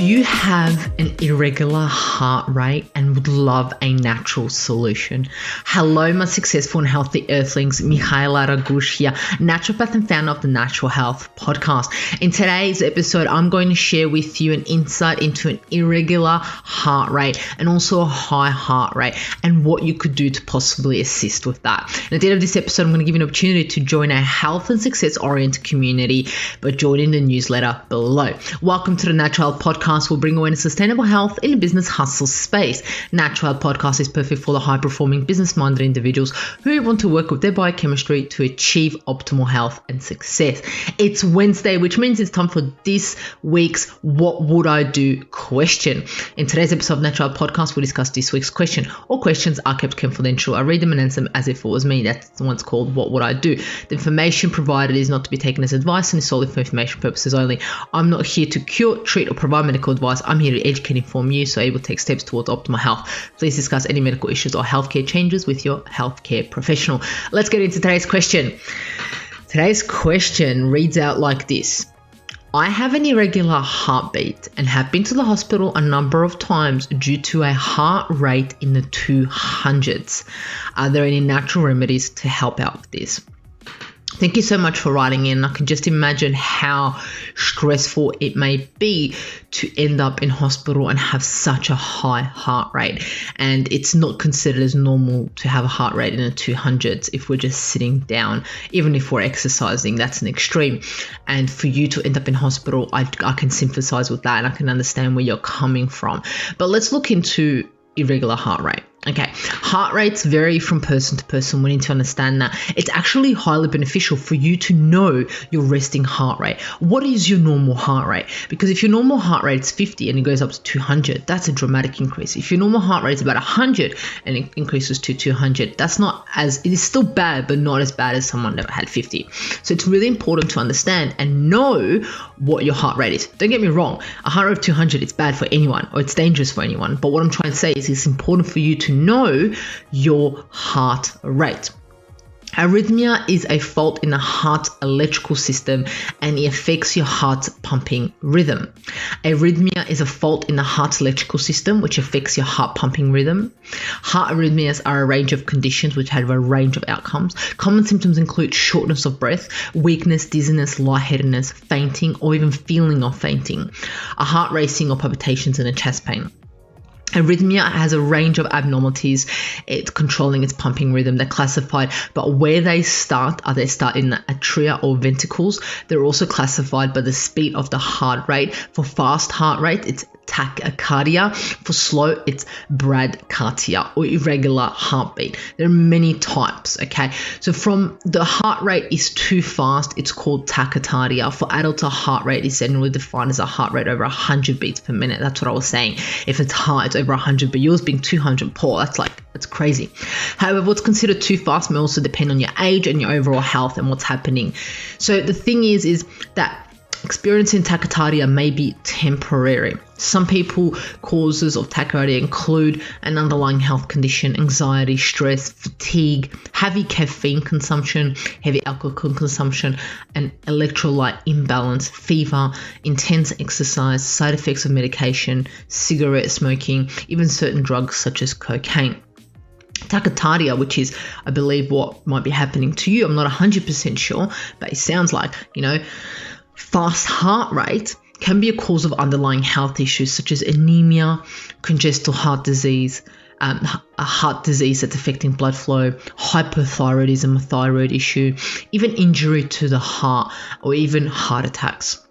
Do you have an irregular heart rate and would love a natural solution? Hello, my successful and healthy earthlings. Mihaela Ragush here, naturopath and founder of the Natural Health Podcast. In today's episode, I'm going to share with you an insight into an irregular heart rate and also a high heart rate and what you could do to possibly assist with that. And at the end of this episode, I'm going to give you an opportunity to join a health and success-oriented community by joining the newsletter below. Welcome to the Natural Health Podcast. Will bring awareness to sustainable health in the business hustle space. Natural Health Podcast is perfect for the high-performing, business-minded individuals who want to work with their biochemistry to achieve optimal health and success. It's Wednesday, which means it's time for this week's What Would I Do question. In today's episode of Natural Health Podcast, we'll discuss this week's question. All questions are kept confidential. I read them and answer them as if it was me. That's what's called What Would I Do. The information provided is not to be taken as advice and is solely for information purposes only. I'm not here to cure, treat, or provide medical advice. I'm here to educate and inform you so able to take steps towards optimal health. Please discuss any medical issues or healthcare changes with your healthcare professional. Let's get into today's question. Today's question reads out like this. I have an irregular heartbeat and have been to the hospital a number of times due to a heart rate in the 200s. Are there any natural remedies to help out with this? Thank you so much for writing in. I can just imagine how stressful it may be to end up in hospital and have such a high heart rate. And it's not considered as normal to have a heart rate in the 200s if we're just sitting down. Even if we're exercising, that's an extreme. And for you to end up in hospital, I can sympathize with that and I can understand where you're coming from. But let's look into irregular heart rate. Okay, heart rates vary from person to person. We need to understand that. It's actually highly beneficial for you to know your resting heart rate. What is your normal heart rate? Because if your normal heart rate is 50 and it goes up to 200, that's a dramatic increase. If your normal heart rate is about 100 and it increases to 200, that's not as, it is still bad, but not as bad as someone that had 50. So it's really important to understand and know what your heart rate is. Don't get me wrong, a heart rate of 200 is bad for anyone or it's dangerous for anyone. But what I'm trying to say is it's important for you to know your heart rate. Arrhythmia is a fault in the heart electrical system and it affects your heart pumping rhythm. Arrhythmia is a fault in the heart electrical system which affects your heart pumping rhythm. Heart arrhythmias are a range of conditions which have a range of outcomes. Common symptoms include shortness of breath, weakness, dizziness, lightheadedness, fainting, or even feeling of fainting, a heart racing or palpitations, and a chest pain. Arrhythmia has a range of abnormalities. It's controlling its pumping rhythm. They're classified, but where they start they start in the atria or ventricles. They're also classified by the speed of the heart rate. For fast heart rate, it's tachycardia. For slow, it's bradycardia or irregular heartbeat. There are many types, okay? So from the heart rate is too fast, it's called tachycardia. For adults, a heart rate is generally defined as a heart rate over 100 beats per minute. That's what I was saying. If it's high, it's over 100, but yours being 200, Paul, that's crazy. However, what's considered too fast may also depend on your age and your overall health and what's happening. So the thing is that experiencing tachycardia may be temporary. Some people causes of tachycardia include an underlying health condition, anxiety, stress, fatigue, heavy caffeine consumption, heavy alcohol consumption, an electrolyte imbalance, fever, intense exercise, side effects of medication, cigarette smoking, even certain drugs such as cocaine. Tachycardia, which is, I believe, what might be happening to you. I'm not 100% sure, but it sounds like, fast heart rate can be a cause of underlying health issues such as anemia, congenital heart disease, a heart disease that's affecting blood flow, hypothyroidism, a thyroid issue, even injury to the heart, or even heart attacks.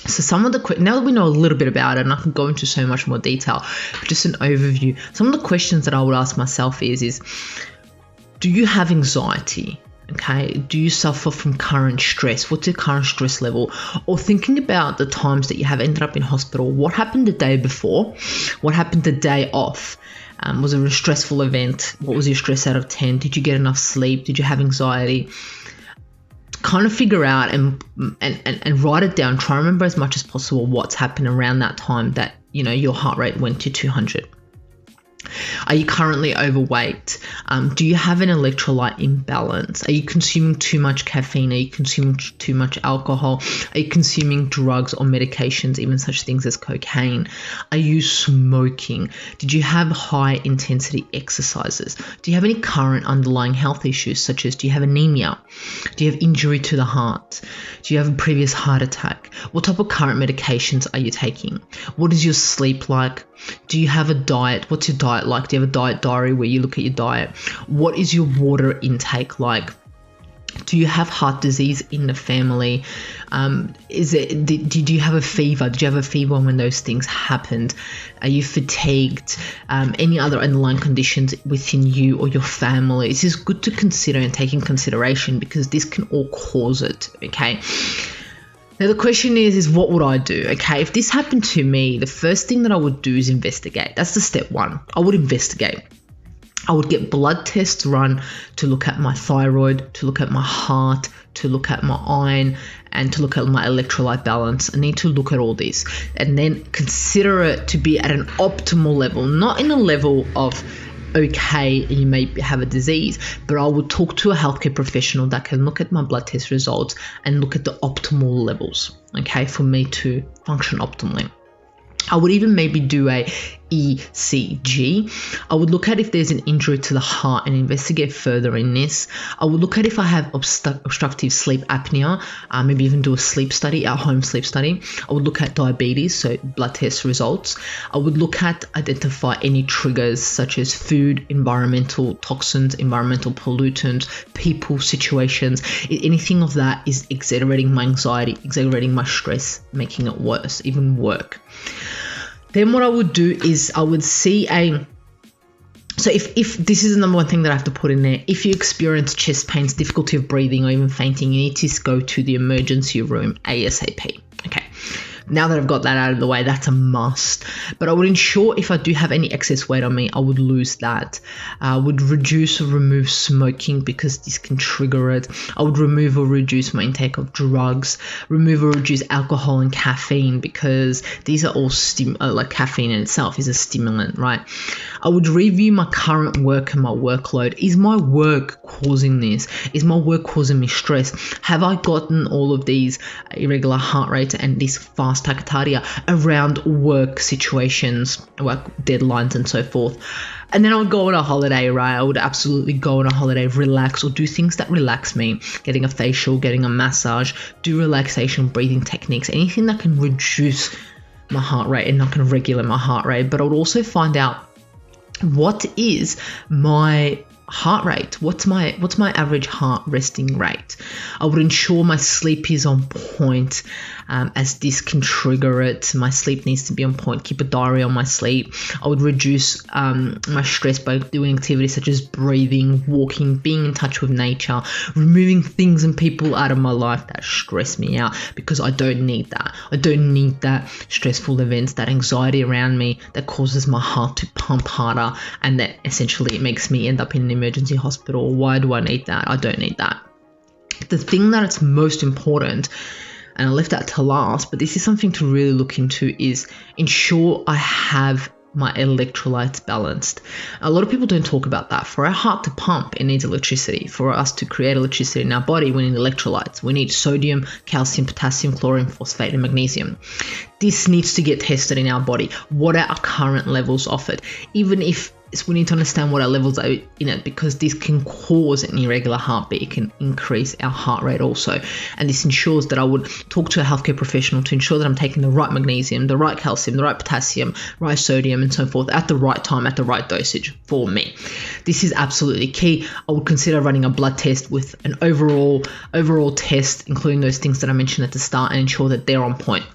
So some of the now that we know a little bit about it, and I can go into so much more detail, but just an overview, some of the questions that I would ask myself is do you have anxiety? Okay, do you suffer from current stress? What's your current stress level? Or thinking about the times that you have ended up in hospital, what happened the day before? What happened the day off? Was it a stressful event? What was your stress out of 10? Did you get enough sleep? Did you have anxiety? Kind of figure out and write it down. Try to remember as much as possible what's happened around that time that, your heart rate went to 200. Are you currently overweight? Do you have an electrolyte imbalance? Are you consuming too much caffeine? Are you consuming too much alcohol? Are you consuming drugs or medications, even such things as cocaine? Are you smoking? Did you have high intensity exercises? Do you have any current underlying health issues, such as do you have anemia? Do you have injury to the heart? Do you have a previous heart attack? What type of current medications are you taking? What is your sleep like? Do you have a diet? What's your diet like? Do you have a diet diary where you look at your diet? What is your water intake like? Do you have heart disease in the family? Did you have a fever? Did you have a fever when those things happened? Are you fatigued? Any other underlying conditions within you or your family? This is good to consider and take in consideration because this can all cause it, okay? Now, the question is what would I do? Okay, if this happened to me, the first thing that I would do is investigate. That's the step one. I would investigate. I would get blood tests run to look at my thyroid, to look at my heart, to look at my iron, and to look at my electrolyte balance. I need to look at all this and then consider it to be at an optimal level, not in a level of okay, you may have a disease, but I would talk to a healthcare professional that can look at my blood test results and look at the optimal levels, okay, for me to function optimally. I would even maybe do a ECG. I would look at if there's an injury to the heart and investigate further in this. I would look at if I have obstructive sleep apnea, maybe even do a sleep study, at home sleep study. I would look at diabetes, so blood test results. I would look at identify any triggers such as food, environmental toxins, environmental pollutants, people, situations. Anything of that is exaggerating my anxiety, exaggerating my stress, making it worse, even work. Then what I would do is I would see so if this is the number one thing that I have to put in there, if you experience chest pains, difficulty of breathing, or even fainting, you need to go to the emergency room ASAP. Okay. Now that I've got that out of the way, that's a must. But I would ensure if I do have any excess weight on me, I would lose that. I would reduce or remove smoking because this can trigger it. I would remove or reduce my intake of drugs, remove or reduce alcohol and caffeine because these are all like caffeine in itself is a stimulant, right? I would review my current work and my workload. Is my work causing this? Is my work causing me stress? Have I gotten all of these irregular heart rate and this fast tachycardia around work situations, work deadlines and so forth? And then I would go on a holiday, right? I would absolutely go on a holiday, relax or do things that relax me, getting a facial, getting a massage, do relaxation breathing techniques, anything that can reduce my heart rate and not going to regulate my heart rate. But I would also find out what is my heart rate, what's my average heart resting rate. I would ensure my sleep is on point, as this can trigger it. My sleep needs to be on point. Keep a diary on my sleep. I would reduce my stress by doing activities such as breathing, walking, being in touch with nature, removing things and people out of my life that stress me out because I don't need that. I don't need that stressful events, that anxiety around me that causes my heart to pump harder and that essentially it makes me end up in an emergency hospital. Why do I need that? I don't need that. The thing that is most important, and I left that to last, but this is something to really look into, is ensure I have my electrolytes balanced. A lot of people don't talk about that. For our heart to pump, it needs electricity. For us to create electricity in our body, we need electrolytes. We need sodium, calcium, potassium, chlorine, phosphate, and magnesium. This needs to get tested in our body. What are our current levels of it? Even if we need to understand what our levels are in it, because this can cause an irregular heartbeat. It can increase our heart rate also. And this ensures that I would talk to a healthcare professional to ensure that I'm taking the right magnesium, the right calcium, the right potassium, right sodium, and so forth at the right time, at the right dosage for me. This is absolutely key. I would consider running a blood test with an overall test, including those things that I mentioned at the start, and ensure that they're on point.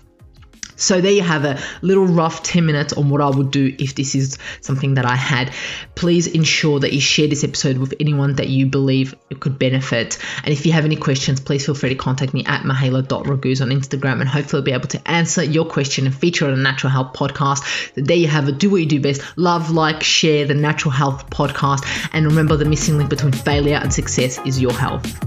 So there you have a little rough 10 minutes on what I would do if this is something that I had. Please ensure that you share this episode with anyone that you believe it could benefit. And if you have any questions, please feel free to contact me at mahela.raguz on Instagram, and hopefully I'll be able to answer your question and feature on a Natural Health podcast. So there you have it. Do what you do best. Love, like, share the Natural Health podcast. And remember, the missing link between failure and success is your health.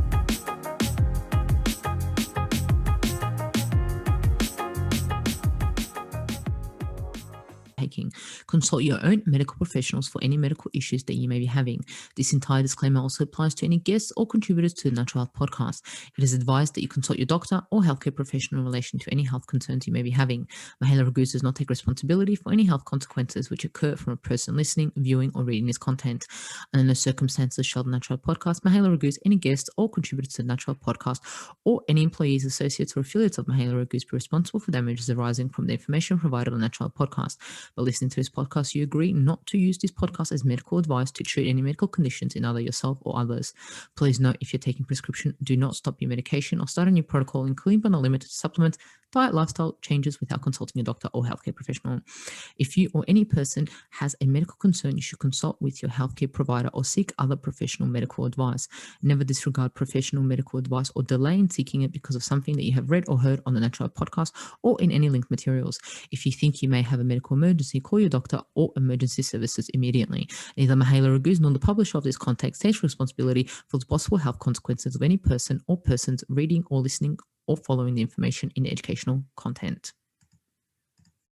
taking. Consult your own medical professionals for any medical issues that you may be having. This entire disclaimer also applies to any guests or contributors to the Natural Health Podcast. It is advised that you consult your doctor or healthcare professional in relation to any health concerns you may be having. Mahela Raguse does not take responsibility for any health consequences which occur from a person listening, viewing, or reading this content. Under no circumstances shall the Natural Health Podcast, Mahela Raguse, any guests or contributors to the Natural Health Podcast, or any employees, associates, or affiliates of Mahela Raguse be responsible for damages arising from the information provided on the Natural Health Podcast. By listening to this podcast, you agree not to use this podcast as medical advice to treat any medical conditions in either yourself or others. Please note, if you're taking prescription, do not stop your medication or start a new protocol, including but not limited to supplements, diet, lifestyle changes without consulting a doctor or healthcare professional. If you or any person has a medical concern, you should consult with your healthcare provider or seek other professional medical advice. Never disregard professional medical advice or delay in seeking it because of something that you have read or heard on the Natural Health Podcast or in any linked materials. If you think you may have a medical emergency, call your doctor or emergency services immediately. Neither Mahela Raguse nor the publisher of this content takes responsibility for the possible health consequences of any person or persons reading or listening or following the information in the educational content.